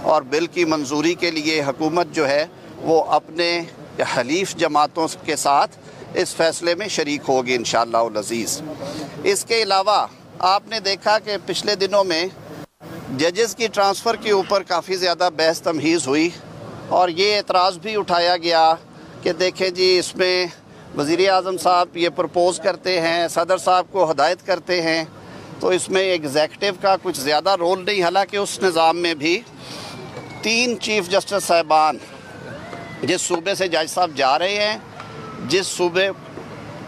और बिल की मंजूरी के लिए हुकूमत जो है वो अपने हलीफ जमातों के साथ इस फैसले में शरीक होगी इंशाअल्लाह अज़ीज़। इसके अलावा आपने देखा कि पिछले दिनों में जजेस की ट्रांसफ़र के ऊपर काफ़ी ज़्यादा बहस तमहीज़ हुई और ये एतराज़ भी उठाया गया कि देखें जी, इसमें वज़ीर आज़म साहब ये प्रपोज़ करते हैं, सदर साहब को हदायत करते हैं, तो इसमें एग्जेक्टिव का कुछ ज़्यादा रोल नहीं। हालांकि उस निज़ाम में भी 3 चीफ़ जस्टिस साहिबान जिस सूबे से जज साहब जा रहे हैं, जिस सूबे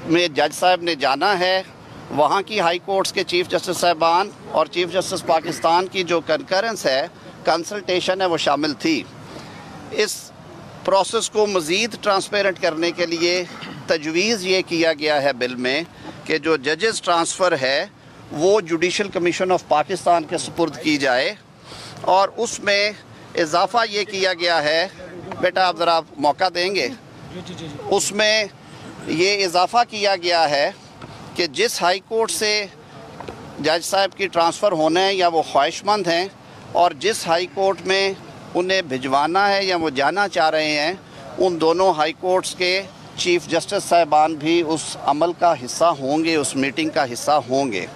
में जज साहब ने जाना है, वहाँ की हाई कोर्ट्स के चीफ़ जस्टिस साहिबान और चीफ़ जस्टिस पाकिस्तान की जो कंकरेंस है, कंसल्टेशन है, वो शामिल थी। इस प्रोसेस को मज़ीद ट्रांसपेरेंट करने के लिए तजवीज़ ये किया गया है बिल में कि जो जजेस ट्रांसफ़र है वो जुडिशल कमीशन ऑफ पाकिस्तान के सुपुर्द की जाए और उसमें इजाफ़ा ये किया गया है, बेटा आप ज़रा मौका देंगे, उसमें ये इजाफ़ा किया गया है कि जिस हाई कोर्ट से जज साहब की ट्रांसफ़र होना है या वो ख्वाहिशमंद हैं और जिस हाई कोर्ट में उन्हें भिजवाना है या वो जाना चाह रहे हैं, उन दोनों हाई कोर्ट्स के चीफ़ जस्टिस साहिबान भी उस अमल का हिस्सा होंगे, उस मीटिंग का हिस्सा होंगे।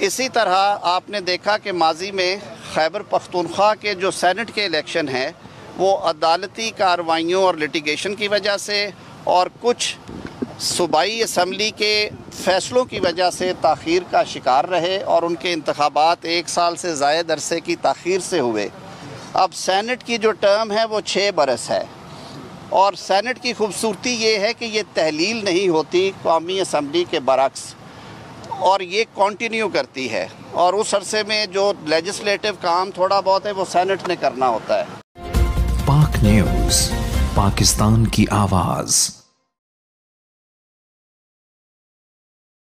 इसी तरह आपने देखा कि माजी में खैबर पख्तूनख्वा के जो सेनेट के इलेक्शन हैं वो अदालती कार्रवाइयों और लिटिगेशन की वजह से और कुछ सूबाई असम्बली के फ़ैसलों की वजह से ताख़ीर का शिकार रहे और उनके इंतखाबात 1 साल से ज़ायद अरसे की ताख़ीर से हुए। अब सेनेट की जो टर्म है वो 6 बरस है और सेनेट की खूबसूरती ये है कि ये तहलील नहीं होती कौमी असम्बली के बरक्स, और ये कंटिन्यू करती है और उस अरसे में जो लेजिस्लेटिव काम थोड़ा बहुत है वो सेनेट ने करना होता है। पाक न्यूज़, पाकिस्तान की आवाज़।